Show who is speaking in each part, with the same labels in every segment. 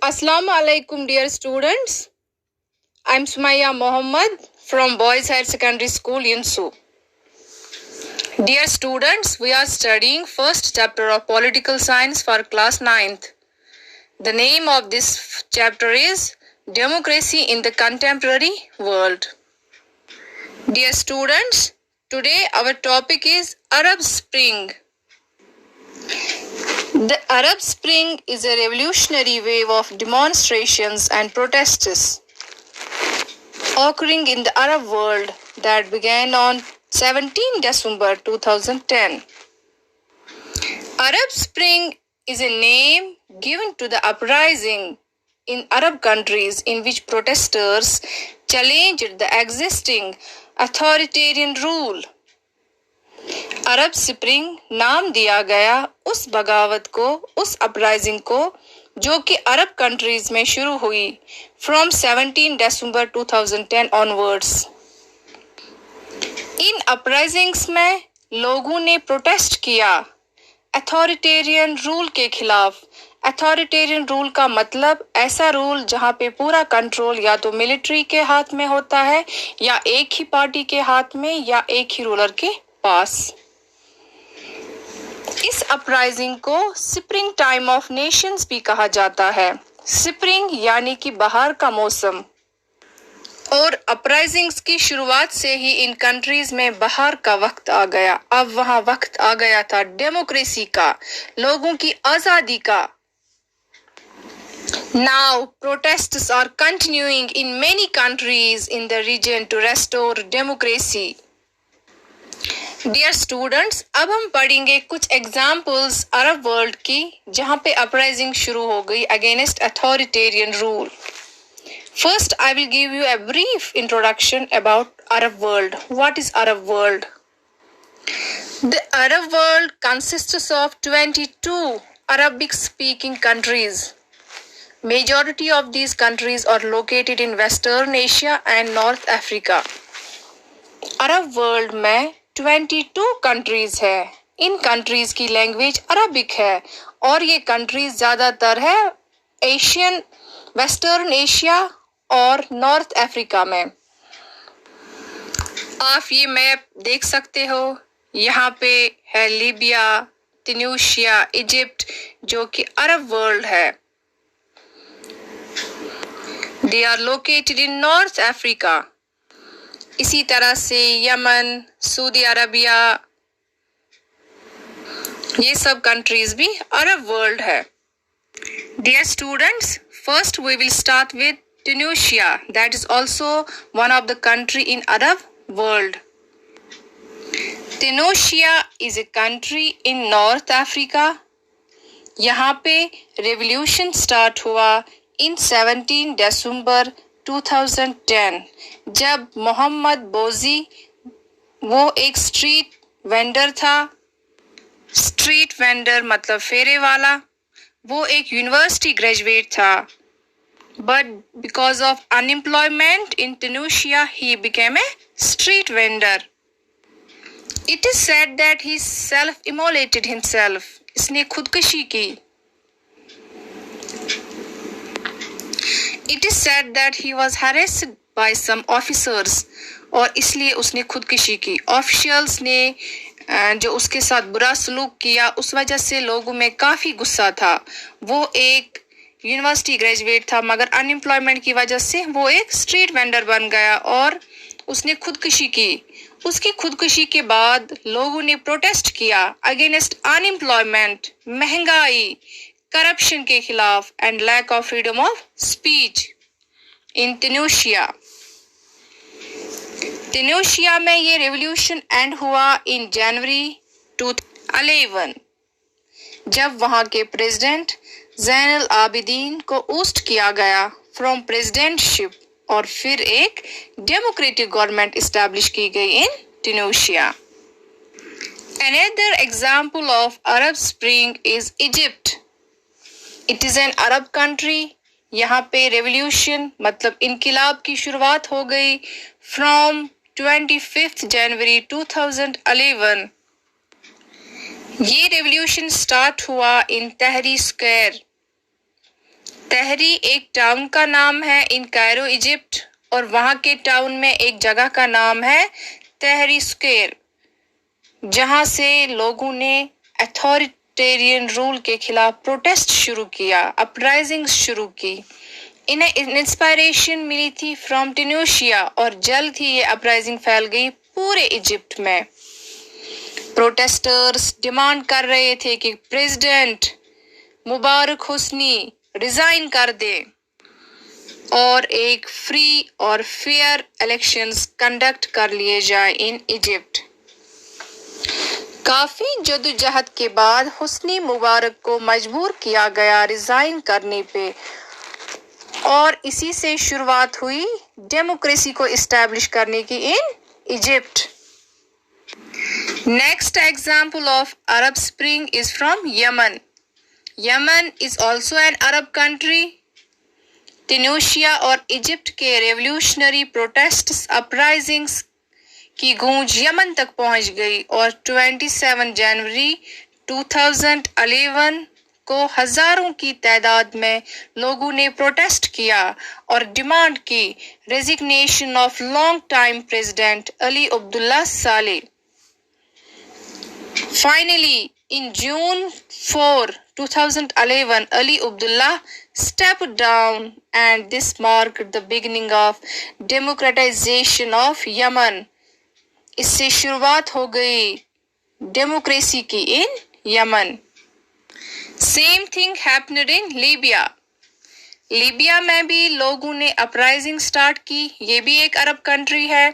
Speaker 1: Assalamu alaikum, dear students. I'm Sumaya Mohammed from Boys Higher Secondary School, Yinsu. Dear students, we are studying first chapter of Political Science for class 9th. The name of this chapter is Democracy in the Contemporary World. Dear students, today our topic is Arab Spring. The Arab Spring is a revolutionary wave of demonstrations and protests occurring in the Arab world that began on 17 December 2010. Arab Spring is a name given to the uprising in Arab countries in which protesters challenged the existing authoritarian rule. Arab spring नाम दिया गया उस बगावत को, उस uprising को जो कि अरब कंट्रीज में शुरू हुई from 17 December 2010 onwards. In uprisings में लोगों ने प्रोटेस्ट किया अथॉरिटेरियन रूल के खिलाफ। अथॉरिटेरियन रूल का मतलब ऐसा रूल जहां पे पूरा कंट्रोल या तो मिलिट्री के हाथ में होता है या एक ही पार्टी के हाथ में या एक ही रूलर के पास। इस अपराइजिंग को स्प्रिंग टाइम ऑफ नेशंस भी कहा जाता है। स्प्रिंग यानी कि बाहर का मौसम। और अपराइजिंग्स की शुरुआत से ही इन कंट्रीज में बाहर का वक्त आ गया। अब वहां वक्त आ गया था डेमोक्रेसी का, लोगों की आजादी का। Now protests are continuing in many countries in the region to restore democracy. Dear students, अब हम पढ़ेंगे कुछ एग्जाम्पल्स अरब वर्ल्ड की जहां पे अपराइजिंग शुरू हो गई against authoritarian rule. First I will give you a brief introduction about Arab world. What is Arab world? The Arab world consists of 22 Arabic speaking countries. Majority of these countries are located in Western Asia and North Africa. Arab world में 22 countries है। इन countries की language Arabic है और ये countries ज्यादातर है Asian, western Asia और north Africa में। आप ये मैप देख सकते हो, यहाँ पे है लीबिया, ट्यूनीशिया, इजिप्ट जो कि अरब वर्ल्ड है। They are located in North Africa. इसी तरह से यमन, सऊदी अरबिया, ये सब कंट्रीज भी अरब वर्ल्ड है। Dear students, first we will start with Tunisia, that is also one of the country in Arab world. Tunisia is a country in North Africa. यहाँ पे revolution start हुआ इन 17 दिसंबर 2010 जब Mohammad Bouazizi, वो एक street vendor था। Street vendor मतलब फेरे वाला। वो एक यूनिवर्सिटी ग्रेजुएट था, but because of unemployment in Tunisia he became a street vendor. It is said that he self immolated himself, इसने खुदकुशी की। It is said that he was harassed by some officers और इसलिए उसने खुदकुशी की। Officials ने जो उसके साथ बुरा सलूक किया उस वजह से लोगों में काफ़ी गुस्सा था। वो एक यूनिवर्सिटी ग्रेजुएट था मगर अनएम्प्लॉयमेंट की वजह से वो एक स्ट्रीट वेंडर बन गया और उसने खुदकुशी की। उसकी खुदकुशी के बाद लोगों ने प्रोटेस्ट किया अगेंस्ट अनएम्प्लॉयमेंट, महंगाई, करप्शन के खिलाफ and lack of freedom of speech in Tunisia. Tunisia में ये रेवोल्यूशन एंड हुआ इन जनवरी 2011 जब वहां के प्रेसिडेंट ज़ैनुल आबिदीन को ऊस्ट किया गया फ्रॉम प्रेसिडेंटशिप और फिर एक डेमोक्रेटिक गवर्नमेंट इस्टेब्लिश की गई in Tunisia. Another example of Arab Spring is Egypt. It is an Arab country. यहाँ पे रेवोल्यूशन मतलब इनकिलाब की शुरुआत हो गई फ्रॉम 25 जनवरी 2011। ये रेवोल्यूशन स्टार्ट हुआ इन तहरी स्क्वायर। तहरी एक टाउन का नाम है इन कायरो इजिप्ट, और वहां के टाउन में एक जगह का नाम है तहरी स्क्वायर, जहां से लोगों ने अथॉरिटेरियन रूल के खिलाफ प्रोटेस्ट शुरू किया, अपराइजिंग शुरू की। इन्हें इंस्पिरेशन मिली थी फ्रॉम ट्यूनीशिया, और जल्द ही ये अपराइजिंग फैल गई पूरे इजिप्ट में। प्रोटेस्टर्स डिमांड कर रहे थे कि प्रेसिडेंट मुबारक हुस्नी रिजाइन कर दे और एक फ्री और फेयर इलेक्शंस कंडक्ट कर लिए जाए इन इजिप्ट। काफी जद्दोजहद के बाद हुस्नी मुबारक को मजबूर किया गया रिजाइन करने पे, और इसी से शुरुआत हुई डेमोक्रेसी को इस्टेब्लिश करने की in Egypt. Next example of Arab spring is from Yemen. Yemen is also an Arab country. Tunisia और इजिप्ट के रेवोल्यूशनरी प्रोटेस्ट्स अपराइजिंग्स की गूंज यमन तक पहुंच गई, और 27 जनवरी 2011 को हजारों की तादाद में लोगों ने प्रोटेस्ट किया और डिमांड की resignation of long time president Ali Abdullah Saleh. Finally in June 4, 2011, Ali Abdullah stepped down, and this marked the beginning of democratization of Yemen. इससे शुरुआत हो गई डेमोक्रेसी की इन Yemen. Same thing happened in Libya. Libya में भी लोगों ने uprising start की। ये भी एक अरब कंट्री है।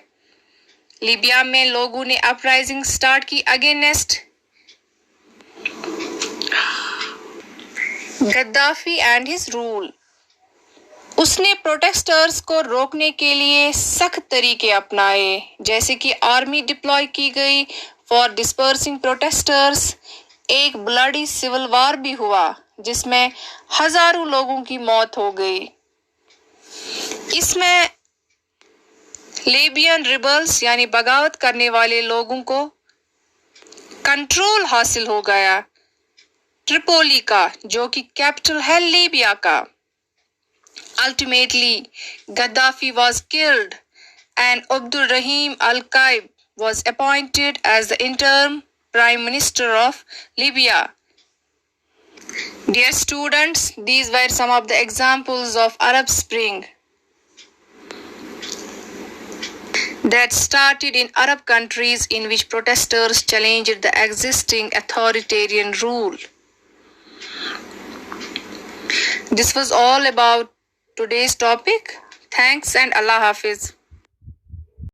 Speaker 1: लीबिया में लोगों ने अपराइजिंग स्टार्ट की against Gaddafi and his rule. उसने प्रोटेस्टर्स को रोकने के लिए सख्त तरीके अपनाए, जैसे कि आर्मी डिप्लॉय की गई फॉर डिस्पर्सिंग प्रोटेस्टर्स। एक ब्लडी सिविल वार भी हुआ जिसमें हजारों लोगों की मौत हो गई। इसमें लीबियन रिबल्स यानी बगावत करने वाले लोगों को कंट्रोल हासिल हो गया ट्रिपोली का, जो कि कैपिटल है लीबिया का। Ultimately Gaddafi was killed and Abdul Rahim Al-Qaib was appointed as the interim Prime Minister of Libya. Dear students, these were some of the examples of Arab Spring that started in Arab countries in which protesters challenged the existing authoritarian rule. This was all about today's topic. Thanks and Allah Hafiz.